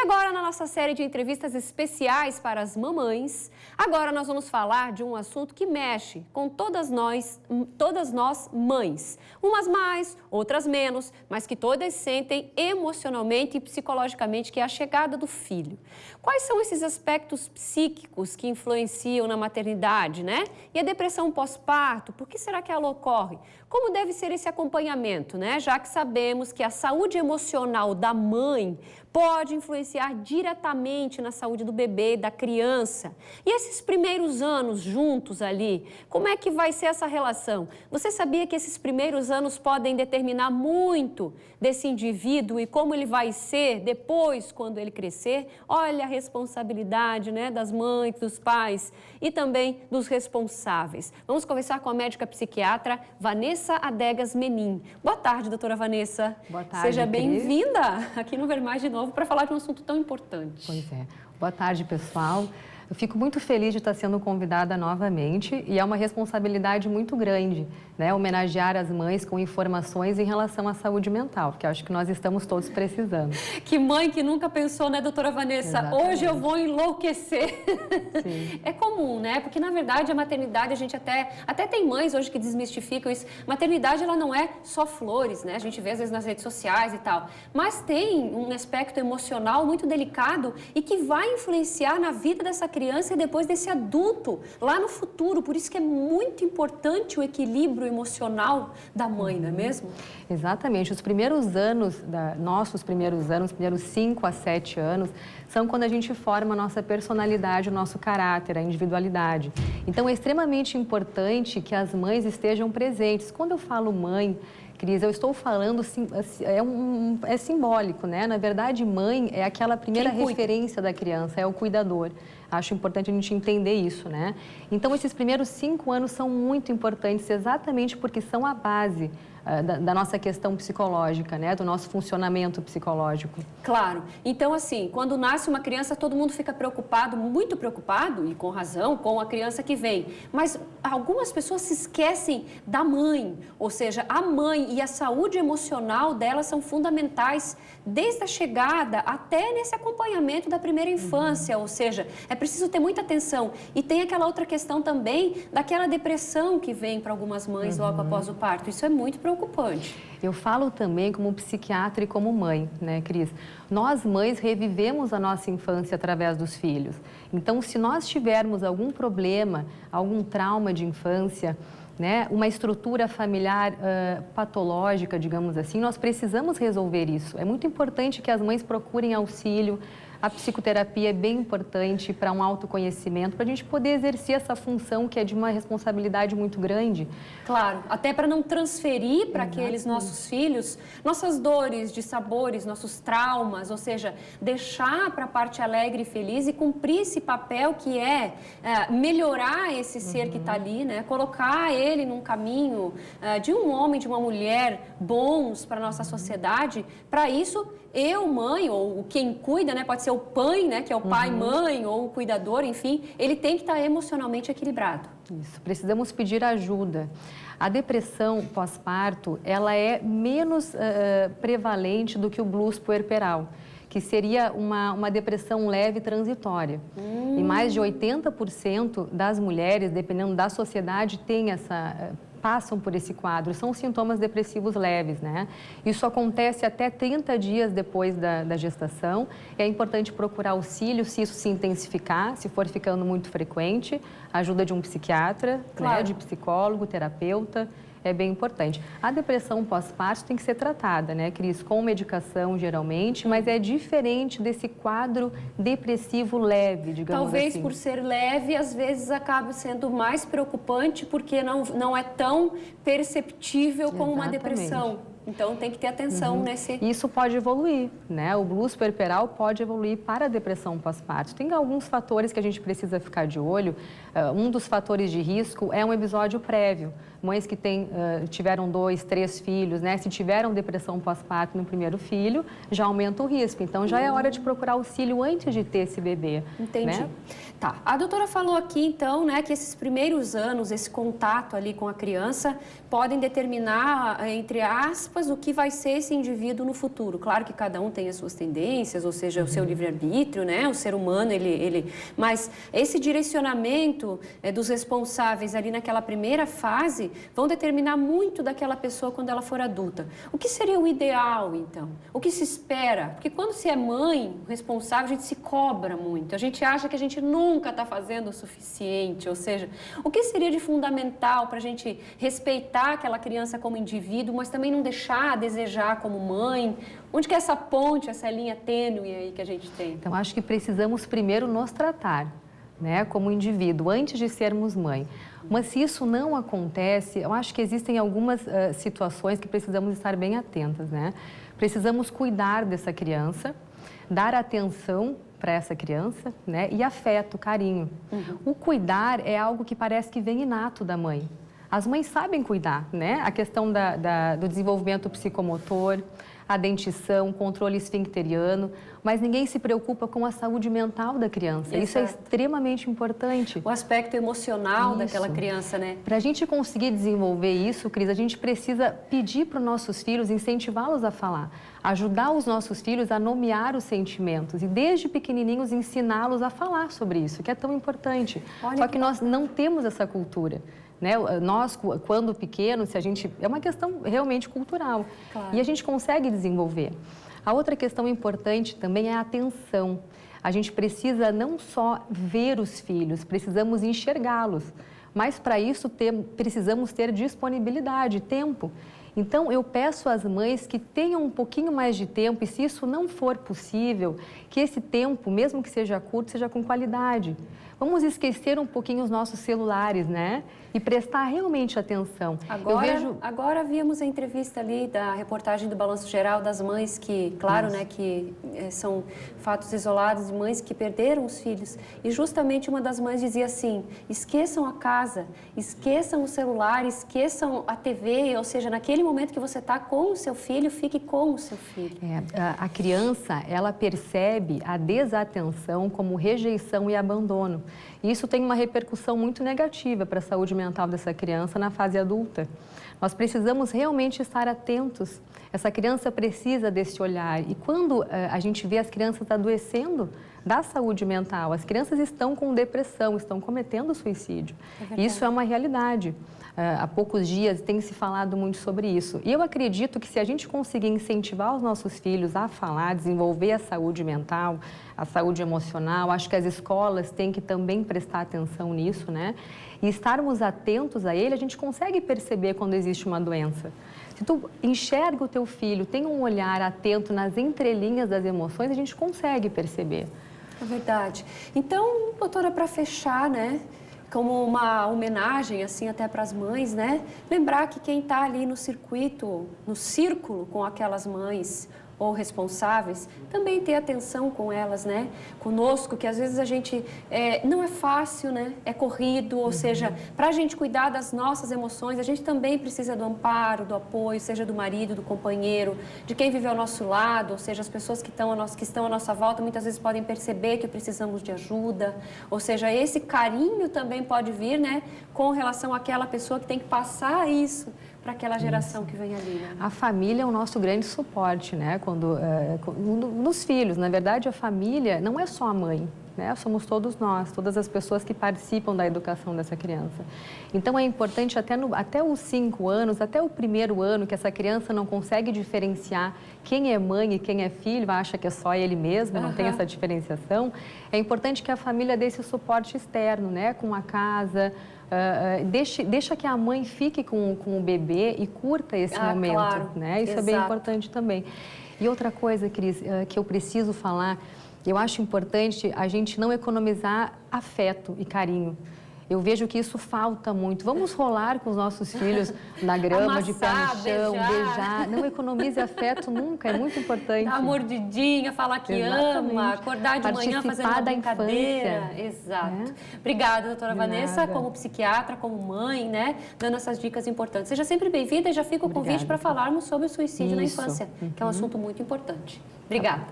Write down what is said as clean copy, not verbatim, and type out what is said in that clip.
agora, na nossa série de entrevistas especiais para as mamães, agora nós vamos falar de um assunto que mexe com todas nós mães. Umas mais, outras menos, mas que todas sentem emocionalmente e psicologicamente, que é a chegada do filho. Quais são esses aspectos psíquicos que influenciam na maternidade, né? E a depressão pós-parto, por que será que ela ocorre? Como deve ser esse acompanhamento, né? Já que sabemos que a saúde emocional da mãe pode influenciar diretamente na saúde do bebê, da criança. E esses primeiros anos juntos ali, como é que vai ser essa relação? Você sabia que esses primeiros anos podem determinar muito desse indivíduo e como ele vai ser depois, quando ele crescer? Olha a responsabilidade, né, das mães, dos pais e também dos responsáveis. Vamos conversar com a médica psiquiatra Vanessa Adegas Menin. Boa tarde, doutora Vanessa. Boa tarde, Seja bem-vinda aqui no Ver Mais de novo para falar de um assunto tão importante. Pois é. Boa tarde, pessoal. Eu fico muito feliz de estar sendo convidada novamente e é uma responsabilidade muito grande, né, homenagear as mães com informações em relação à saúde mental, que eu acho que nós estamos todos precisando. Que mãe que nunca pensou, né, doutora Vanessa? Exatamente. Hoje eu vou enlouquecer. Sim. É comum, né? Porque, na verdade, a maternidade, a gente até tem mães hoje que desmistificam isso. Maternidade, ela não é só flores, né? A gente vê, às vezes, nas redes sociais e tal. Mas tem um aspecto emocional muito delicado e que vai influenciar na vida dessa criança e depois desse adulto, lá no futuro. Por isso que é muito importante o equilíbrio emocional da mãe, não é mesmo? Exatamente. Os primeiros anos, nossos primeiros anos, primeiros 5 a 7 anos, são quando a gente forma a nossa personalidade, o nosso caráter, a individualidade. Então, é extremamente importante que as mães estejam presentes. Quando eu falo mãe, Cris, eu estou falando, é simbólico, né? Na verdade, mãe é aquela primeira referência da criança, é o cuidador. Acho importante a gente entender isso, né? Então, esses primeiros 5 anos são muito importantes exatamente porque são a base da nossa questão psicológica, né? Do nosso funcionamento psicológico. Claro. Então, assim, quando nasce uma criança, todo mundo fica preocupado, muito preocupado, e com razão, com a criança que vem. Mas algumas pessoas se esquecem da mãe, ou seja, a mãe e a saúde emocional dela são fundamentais desde a chegada até nesse acompanhamento da primeira infância, ou seja, é preciso ter muita atenção. E tem aquela outra questão também daquela depressão que vem para algumas mães logo após o parto. Isso é muito preocupante. Eu falo também como psiquiatra e como mãe, né, Cris? Nós, mães, revivemos a nossa infância através dos filhos. Então, se nós tivermos algum problema, algum trauma de infância, né, uma estrutura familiar patológica, digamos assim, nós precisamos resolver isso. É muito importante que as mães procurem auxílio. A psicoterapia é bem importante para um autoconhecimento, para a gente poder exercer essa função que é de uma responsabilidade muito grande. Claro, até para não transferir para aqueles nossos filhos nossas dores, de sabores, nossos traumas, ou seja, deixar para a parte alegre e feliz e cumprir esse papel que é melhorar esse ser que está ali, né? Colocar ele num caminho de um homem, de uma mulher bons para a nossa sociedade. Para isso, eu, mãe, ou quem cuida, né? Pode ser o pai, né? Que é o pai, mãe, ou o cuidador, enfim, ele tem que estar emocionalmente equilibrado. Isso, precisamos pedir ajuda. A depressão pós-parto, ela é menos prevalente do que o blues puerperal, que seria uma depressão leve e transitória. E mais de 80% das mulheres, dependendo da sociedade, passam por esse quadro, são sintomas depressivos leves, né? Isso acontece até 30 dias depois da gestação. É importante procurar auxílio se isso se intensificar, se for ficando muito frequente, ajuda de um psiquiatra, claro, né, de psicólogo, terapeuta. É bem importante. A depressão pós-parto tem que ser tratada, né, Cris? Com medicação, geralmente, mas é diferente desse quadro depressivo leve, digamos Talvez assim. por ser leve, às vezes acaba sendo mais preocupante porque não é tão perceptível como uma depressão. Então, tem que ter atenção nesse... Isso pode evoluir, né? O blues puerperal pode evoluir para a depressão pós-parto. Tem alguns fatores que a gente precisa ficar de olho. Um dos fatores de risco é um episódio prévio. Mães que tiveram 2, 3 filhos, né? Se tiveram depressão pós-parto no primeiro filho, já aumenta o risco. Então, já é hora de procurar auxílio antes de ter esse bebê. Entendi. Né? Tá. A doutora falou aqui, então, né, que esses primeiros anos, esse contato ali com a criança, podem determinar, entre aspas, aspas, o que vai ser esse indivíduo no futuro. Claro que cada um tem as suas tendências, ou seja, o seu livre-arbítrio, né? O ser humano, mas esse direcionamento dos responsáveis ali naquela primeira fase vão determinar muito daquela pessoa quando ela for adulta. O que seria o ideal, então? O que se espera? Porque quando se é mãe, responsável, a gente se cobra muito. A gente acha que a gente nunca está fazendo o suficiente, ou seja, o que seria de fundamental para a gente respeitar aquela criança como indivíduo, mas também não deixar a desejar como mãe? Onde que é essa ponte, essa linha tênue aí que a gente tem? Então, acho que precisamos primeiro nos tratar, né, como indivíduo, antes de sermos mãe. Mas se isso não acontece, eu acho que existem algumas situações que precisamos estar bem atentas, né? Precisamos cuidar dessa criança, dar atenção para essa criança, né, e afeto, carinho. O cuidar é algo que parece que vem inato da mãe. As mães sabem cuidar, né? A questão do desenvolvimento psicomotor, a dentição, controle esfincteriano, mas ninguém se preocupa com a saúde mental da criança. Exato. Isso é extremamente importante. O aspecto emocional daquela criança, né? Para a gente conseguir desenvolver isso, Cris, a gente precisa pedir para os nossos filhos, incentivá-los a falar, ajudar os nossos filhos a nomear os sentimentos e desde pequenininhos ensiná-los a falar sobre isso, que é tão importante. Só que nós não temos essa cultura. Né? Nós, quando pequenos, é uma questão realmente cultural. Claro. E a gente consegue desenvolver. A outra questão importante também é a atenção. A gente precisa não só ver os filhos, precisamos enxergá-los. Mas para isso precisamos ter disponibilidade, tempo. Então, eu peço às mães que tenham um pouquinho mais de tempo e, se isso não for possível, que esse tempo, mesmo que seja curto, seja com qualidade. Vamos esquecer um pouquinho os nossos celulares, né? E prestar realmente atenção. Agora vimos a entrevista ali da reportagem do Balanço Geral das mães que, claro, né, que são fatos isolados de mães que perderam os filhos. E justamente uma das mães dizia assim, esqueçam a casa, esqueçam o celular, esqueçam a TV, ou seja, naquele momento que você está com o seu filho, fique com o seu filho. A criança, ela percebe a desatenção como rejeição e abandono. E isso tem uma repercussão muito negativa para a saúde mental dessa criança na fase adulta. Nós precisamos realmente estar atentos. Essa criança precisa desse olhar. E quando a gente vê as crianças adoecendo da saúde mental, as crianças estão com depressão, estão cometendo suicídio. Isso é uma realidade. Há poucos dias tem se falado muito sobre isso. E eu acredito que se a gente conseguir incentivar os nossos filhos a falar, desenvolver a saúde mental, a saúde emocional, acho que as escolas têm que também prestar atenção nisso, né? E estarmos atentos a ele, a gente consegue perceber quando existe uma doença. Se tu enxerga o teu filho, tem um olhar atento nas entrelinhas das emoções, a gente consegue perceber. É verdade. Então, doutora, para fechar, né? Como uma homenagem, assim, até para as mães, né? Lembrar que quem está ali no circuito, no círculo com aquelas mães ou responsáveis, também ter atenção com elas, né? Conosco, que às vezes a gente não é fácil, né? É corrido, ou seja, para a gente cuidar das nossas emoções, a gente também precisa do amparo, do apoio, seja do marido, do companheiro, de quem vive ao nosso lado, ou seja, as pessoas que estão à nossa volta muitas vezes podem perceber que precisamos de ajuda, ou seja, esse carinho também pode vir, né? Com relação àquela pessoa que tem que passar isso para aquela geração que vem ali, né? A família é o nosso grande suporte, né? Nos filhos, na verdade, a família não é só a mãe, né? Somos todos nós, todas as pessoas que participam da educação dessa criança. Então, é importante até os 5 anos, até o primeiro ano, que essa criança não consegue diferenciar quem é mãe e quem é filho, acha que é só ele mesmo, não tem essa diferenciação. É importante que a família dê esse suporte externo, né? Com a casa. Deixa que a mãe fique com o bebê e curta esse momento, claro. Né? Isso é bem importante também. E outra coisa, Cris, que eu preciso falar, eu acho importante a gente não economizar afeto e carinho. Eu vejo que isso falta muito. Vamos rolar com os nossos filhos na grama, amassar, de pé no chão, beijar. Não economize afeto nunca, é muito importante. Dar uma mordidinha, falar que ama, acordar de manhã fazendo uma brincadeira. Exato. Obrigada, doutora Vanessa, como psiquiatra, como mãe, né, dando essas dicas importantes. Seja sempre bem-vinda e já fica o convite para falarmos sobre o suicídio na infância, que é um assunto muito importante. Obrigada.